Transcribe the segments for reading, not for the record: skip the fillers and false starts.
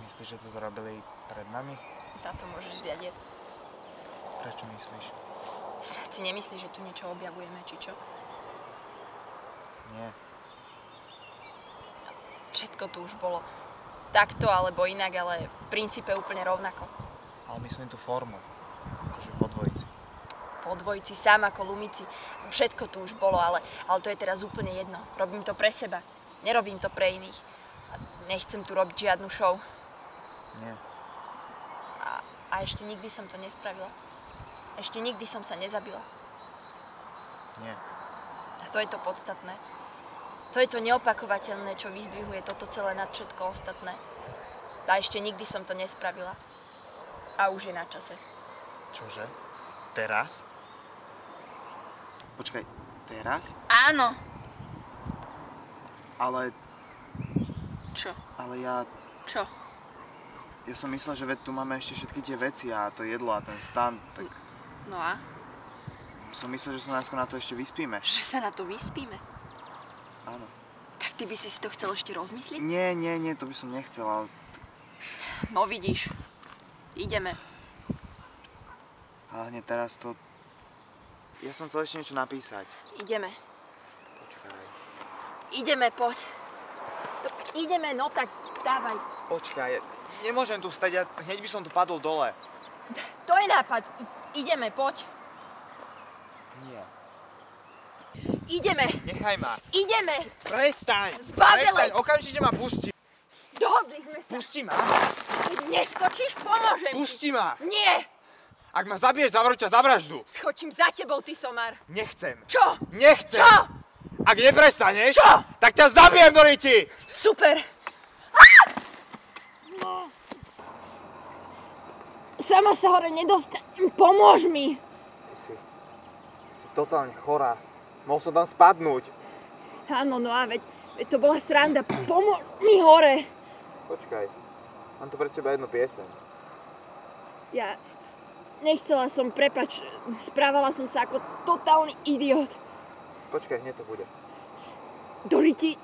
Myslíš, že to robili pred nami? Táto môžeš vziať jed. Prečo myslíš? Snad si nemyslíš, že tu niečo objavujeme, či čo? Nie. Všetko tu už bolo. Takto alebo inak, ale v princípe úplne rovnako. Ale myslím tú formu. Akože vo dvojici. Po dvojici, sám ako Lumici. Všetko tu už bolo, ale to je teraz úplne jedno. Robím to pre seba. Nerobím to pre iných. A nechcem tu robiť žiadnu show. Nie. A ešte nikdy som to nespravila. Ešte nikdy som sa nezabila. Nie. A to je to podstatné. To je to neopakovateľné, čo vyzdvihuje toto celé nad všetko ostatné. A ešte nikdy som to nespravila. A už je na čase. Čože? Teraz? Počkaj, teraz? Áno. Ale... Čo? Ale ja... Čo? Ja som myslel, že tu máme ešte všetky tie veci a to jedlo a ten stan, tak... No a? Som myslel, že sa najskôr na to ešte vyspíme. Že sa na to vyspíme? Áno. Tak ty by si to chcel ešte rozmyslieť? Nie, to by som nechcel, ale... No vidíš. Ideme. Ale hneď teraz to... Ja som chcel ešte niečo napísať. Ideme. Počkaj. Ideme, poď. Ideme, no tak vstávaj. Počkaj, nemôžem tu vstať, hneď by som tu padol dole. To je nápad. Ideme, poď. Nie. Ideme. Nechaj ma. Ideme. Prestaň. Zbabelec. Prestaň, okamžite ma pusti. Dohodli sme sa. Pusti ma. Keď neskočíš, pomôžem ti. Pusti ma. Nie. Ak ma zabiješ, zavrú ťa za vraždu. Skočím za tebou, ty somár. Nechcem. Čo? Nechcem. Čo? Ak neprestaneš, Čo? tak ťa zabijem do riti. Super. No. Sama sa hore nedostanem. Pomôž mi. Ty si totálne chorá. Mohol som tam spadnúť. Áno, no a veď to bola sranda. Pomôž mi hore. Počkaj, mám tu pre teba jednu pieseň. Ja nechcela som, prepáč, správala som sa ako totálny idiot. Počkaj, hneď to bude. Doriti,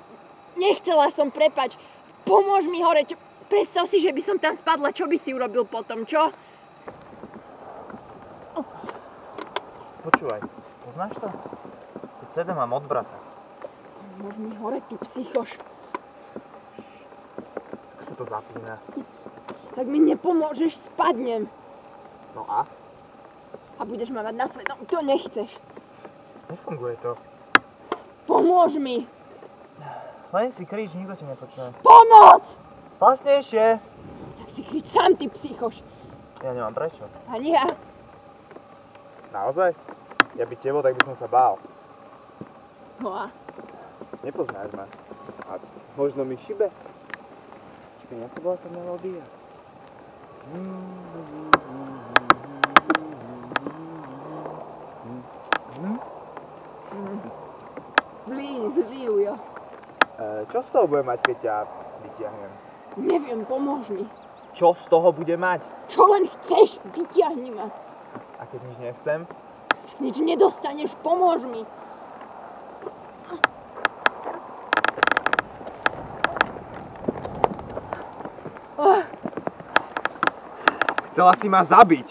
nechcela som, prepáč. Pomôž mi hore. Predstav si, že by som tam spadla. Čo by si urobil potom, čo? Počúvaj, poznáš to? Keď CD mám od brata. Pomôž mi hore, ty psychoš. Tak sa to zapína. Tak mi nepomôžeš, spadnem. No a? A budeš ma mať na svetom. To nechceš. Nefunguje to. Pomôž mi. Len si krič, nikto ti nepočuje. Pomoc! Hlasnejšie! Tak si krič sám, ty psychoš. Ja nemám prečo. Ani ja. Naozaj? Ja by tebo, tak by som sa bál. No a? Nepoznáš ma. A možno mi šibe? Čiže ako bola tá melódia? Zlý, Ujo. Čo z toho bude mať, keď ťa vytiahnem? Neviem, pomôž mi. Čo z toho bude mať? Čo len chceš, vytiahni ma. A keď nič nechcem? Nič nedostaneš, pomôž mi. Chcela si ma zabiť.